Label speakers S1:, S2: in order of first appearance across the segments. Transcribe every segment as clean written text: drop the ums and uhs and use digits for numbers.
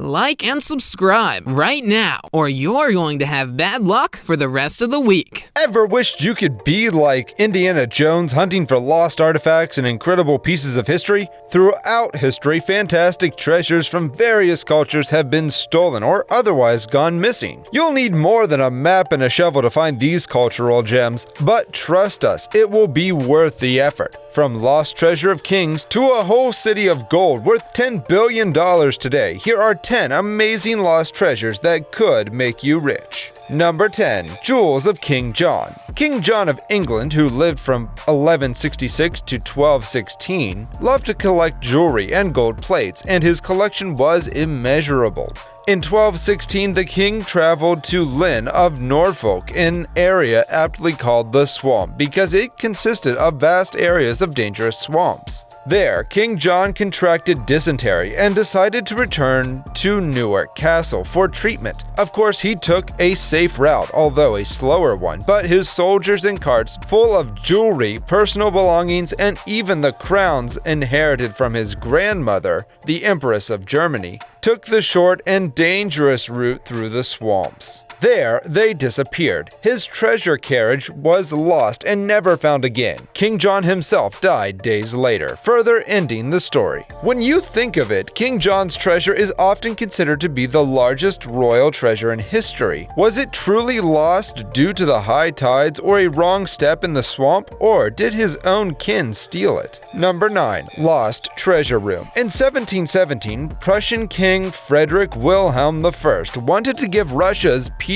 S1: Like and subscribe right now, or you're going to have bad luck for the rest of the week.
S2: Ever wished you could be like Indiana Jones hunting for lost artifacts and incredible pieces of history? Throughout history, fantastic treasures from various cultures have been stolen or otherwise gone missing. You'll need more than a map and a shovel to find these cultural gems, but trust us, it will be worth the effort. From lost treasure of kings to a whole city of gold worth $10 billion today, here are 10 amazing lost treasures that could make you rich. Number 10. Jewels of King John. King John of England, who lived from 1166 to 1216, loved to collect jewelry and gold plates, and his collection was immeasurable. In 1216, the king traveled to Lynn of Norfolk, an area aptly called the Swamp because it consisted of vast areas of dangerous swamps. There, King John contracted dysentery and decided to return to Newark Castle for treatment. Of course, he took a safe route, although a slower one, but his soldiers and carts full of jewelry, personal belongings, and even the crowns inherited from his grandmother, the Empress of Germany, took the short and dangerous route through the swamps. There, they disappeared. His treasure carriage was lost and never found again. King John himself died days later, further ending the story. When you think of it, King John's treasure is often considered to be the largest royal treasure in history. Was it truly lost due to the high tides or a wrong step in the swamp, or did his own kin steal it? Number 9. Lost Treasure Room. In 1717, Prussian King Frederick Wilhelm I wanted to give Russia's Peter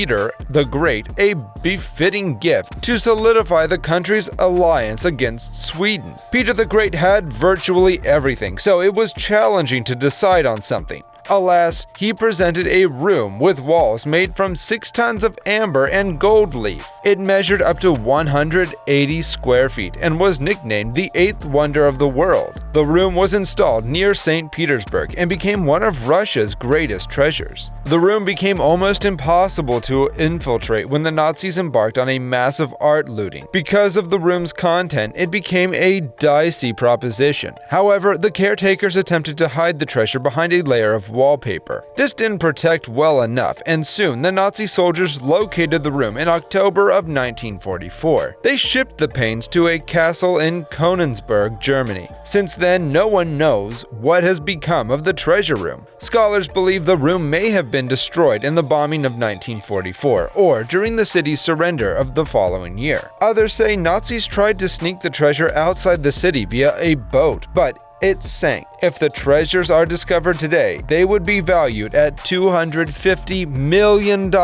S2: the Great a befitting gift to solidify the country's alliance against Sweden. Peter the Great had virtually everything, so it was challenging to decide on something. Alas, he presented a room with walls made from 6 tons of amber and gold leaf. It measured up to 180 square feet and was nicknamed the 8th wonder of the world. The room was installed near St. Petersburg and became one of Russia's greatest treasures. The room became almost impossible to infiltrate when the Nazis embarked on a massive art looting. Because of the room's content, it became a dicey proposition. However, the caretakers attempted to hide the treasure behind a layer of wallpaper. This didn't protect well enough, and soon the Nazi soldiers located the room in October of 1944. They shipped the paintings to a castle in Königsberg, Germany. Since then, no one knows what has become of the treasure room. Scholars believe the room may have been destroyed in the bombing of 1944 or during the city's surrender of the following year. Others say Nazis tried to sneak the treasure outside the city via a boat, but it sank. If the treasures are discovered today, they would be valued at $250 million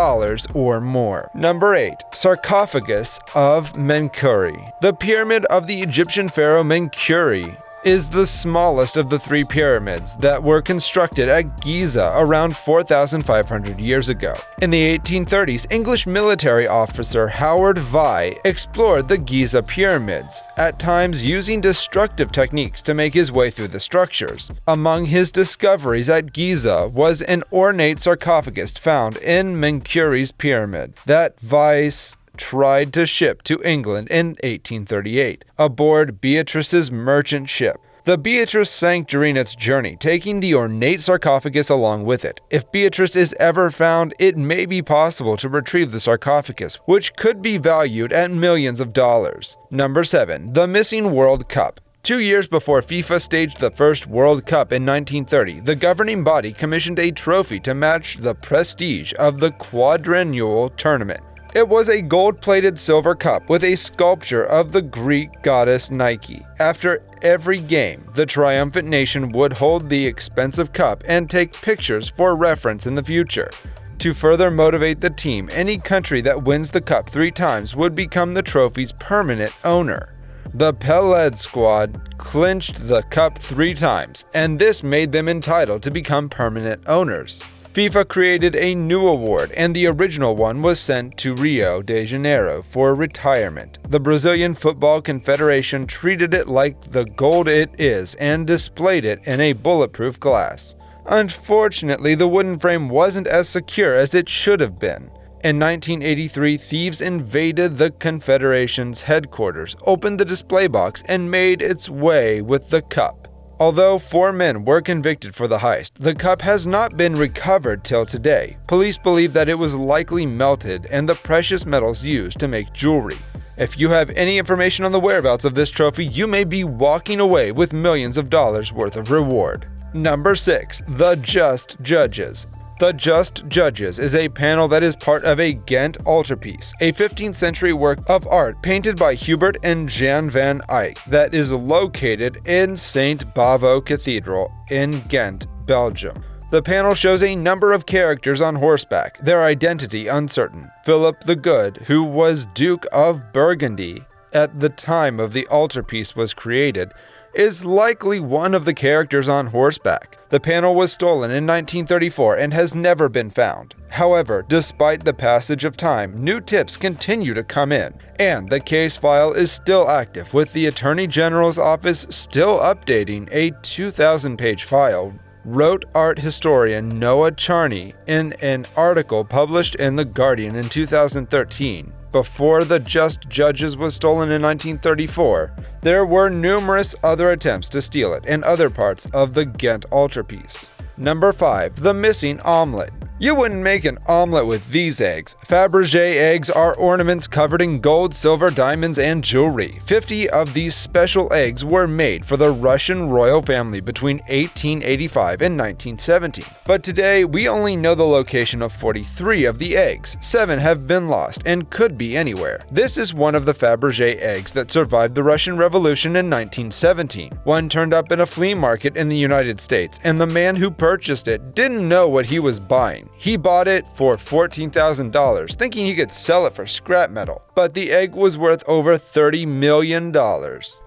S2: or more. Number 8. Sarcophagus of Menkaure. The pyramid of the Egyptian pharaoh Menkaure is the smallest of the 3 pyramids that were constructed at Giza around 4,500 years ago. In the 1830s, English military officer Howard Vie explored the Giza pyramids, at times using destructive techniques to make his way through the structures. Among his discoveries at Giza was an ornate sarcophagus found in Menkaure's pyramid that Vie tried to ship to England in 1838 aboard Beatrice's merchant ship. The Beatrice sank during its journey, taking the ornate sarcophagus along with it. If Beatrice is ever found, it may be possible to retrieve the sarcophagus, which could be valued at millions of dollars. Number 7. The Missing World Cup. 2 years before FIFA staged the first World Cup in 1930, the governing body commissioned a trophy to match the prestige of the quadrennial tournament. It was a gold-plated silver cup with a sculpture of the Greek goddess Nike. After every game, the triumphant nation would hold the expensive cup and take pictures for reference in the future. To further motivate the team, any country that wins the cup 3 times would become the trophy's permanent owner. The Peled squad clinched the cup 3 times, and this made them entitled to become permanent owners. FIFA created a new award, and the original one was sent to Rio de Janeiro for retirement. The Brazilian Football Confederation treated it like the gold it is and displayed it in a bulletproof glass. Unfortunately, the wooden frame wasn't as secure as it should have been. In 1983, thieves invaded the Confederation's headquarters, opened the display box, and made its way with the cup. Although 4 men were convicted for the heist, the cup has not been recovered till today. Police believe that it was likely melted and the precious metals used to make jewelry. If you have any information on the whereabouts of this trophy, you may be walking away with millions of dollars worth of reward. Number 6. The Just Judges. The Just Judges is a panel that is part of a Ghent altarpiece, a 15th century work of art painted by Hubert and Jan van Eyck that is located in St. Bavo Cathedral in Ghent, Belgium. The panel shows a number of characters on horseback, their identity uncertain. Philip the Good, who was Duke of Burgundy at the time of the altarpiece was created, is likely one of the characters on horseback. The panel was stolen in 1934 and has never been found. However, despite the passage of time, new tips continue to come in, and the case file is still active, with the Attorney General's office still updating a 2,000-page file, wrote art historian Noah Charney in an article published in The Guardian in 2013. Before the Just Judges was stolen in 1934, there were numerous other attempts to steal it in other parts of the Ghent altarpiece. Number 5. The Missing Omelette. You wouldn't make an omelet with these eggs. Fabergé eggs are ornaments covered in gold, silver, diamonds, and jewelry. 50 of these special eggs were made for the Russian royal family between 1885 and 1917. But today, we only know the location of 43 of the eggs. 7 have been lost and could be anywhere. This is one of the Fabergé eggs that survived the Russian Revolution in 1917. One turned up in a flea market in the United States, and the man who purchased it didn't know what he was buying. He bought it for $14,000, thinking he could sell it for scrap metal, but the egg was worth over $30 million.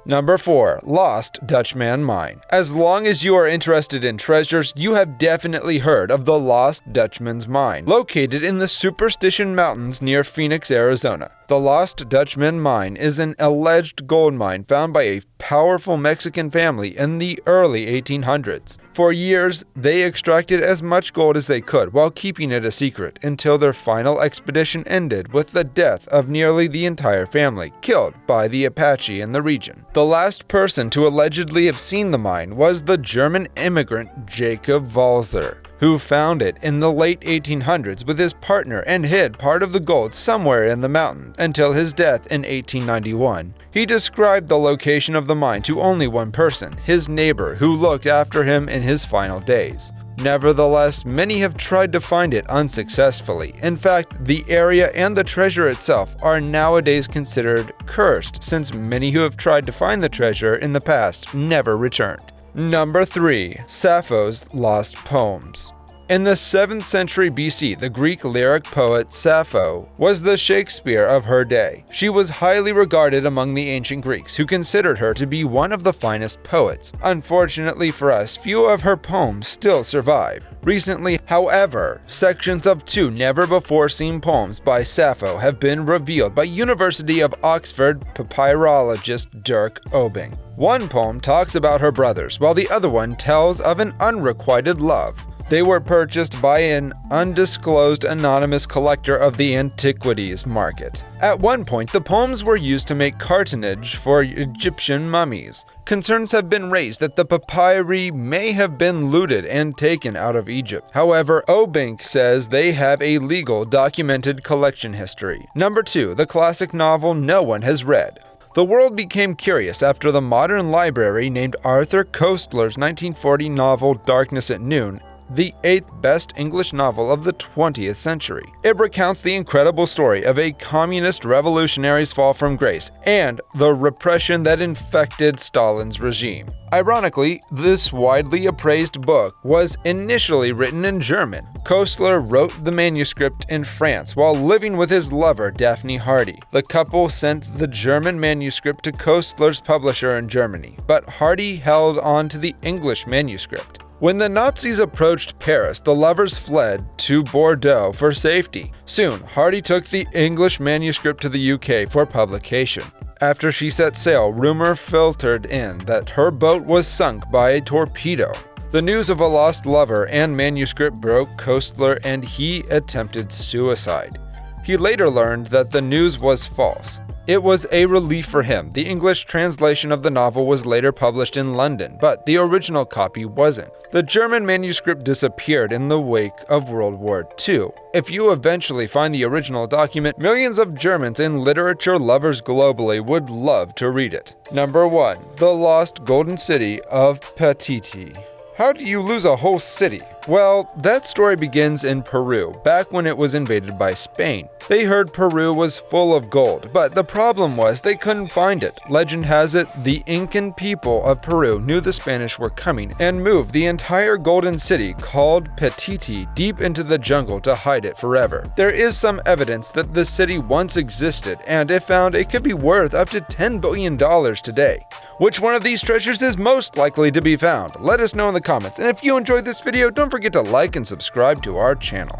S2: Number 4. Lost Dutchman Mine. As long as you are interested in treasures, you have definitely heard of the Lost Dutchman's Mine, located in the Superstition Mountains near Phoenix, Arizona. The Lost Dutchman Mine is an alleged gold mine found by a powerful Mexican family in the early 1800s. For years, they extracted as much gold as they could while keeping it a secret until their final expedition ended with the death of nearly the entire family, killed by the Apache in the region. The last person to allegedly have seen the mine was the German immigrant Jacob Walser, who found it in the late 1800s with his partner and hid part of the gold somewhere in the mountains until his death in 1891. He described the location of the mine to only one person, his neighbor, who looked after him in his final days. Nevertheless, many have tried to find it unsuccessfully. In fact, the area and the treasure itself are nowadays considered cursed, since many who have tried to find the treasure in the past never returned. Number 3. Sappho's Lost Poems. In the 7th century BC, the Greek lyric poet Sappho was the Shakespeare of her day. She was highly regarded among the ancient Greeks, who considered her to be one of the finest poets. Unfortunately for us, few of her poems still survive. Recently, however, sections of 2 never-before-seen poems by Sappho have been revealed by University of Oxford papyrologist Dirk Obing. One poem talks about her brothers, while the other one tells of an unrequited love. They were purchased by an undisclosed anonymous collector of the antiquities market. At one point, the poems were used to make cartonnage for Egyptian mummies. Concerns have been raised that the papyri may have been looted and taken out of Egypt. However, Obink says they have a legal, documented collection history. Number 2. The classic novel no one has read. The world became curious after the modern library named Arthur Koestler's 1940 novel Darkness at Noon the 8th best English novel of the 20th century. It recounts the incredible story of a communist revolutionary's fall from grace and the repression that infected Stalin's regime. Ironically, this widely appraised book was initially written in German. Koestler wrote the manuscript in France while living with his lover, Daphne Hardy. The couple sent the German manuscript to Koestler's publisher in Germany, but Hardy held on to the English manuscript. When the Nazis approached Paris, the lovers fled to Bordeaux for safety. Soon, Hardy took the English manuscript to the UK for publication. After she set sail, rumor filtered in that her boat was sunk by a torpedo. The news of a lost lover and manuscript broke Koestler, and he attempted suicide. He later learned that the news was false. It was a relief for him. The English translation of the novel was later published in London, but the original copy wasn't. The German manuscript disappeared in the wake of World War II. If you eventually find the original document, millions of Germans and literature lovers globally would love to read it. Number 1. The Lost Golden City of Patiti. How do you lose a whole city? Well, that story begins in Peru, back when it was invaded by Spain. They heard Peru was full of gold, but the problem was they couldn't find it. Legend has it, the Incan people of Peru knew the Spanish were coming and moved the entire golden city, called Patiti, deep into the jungle to hide it forever. There is some evidence that the city once existed, and if found, it could be worth up to $10 billion today. Which one of these treasures is most likely to be found? Let us know in the comments, and if you enjoyed this video, don't forget to like and subscribe to our channel.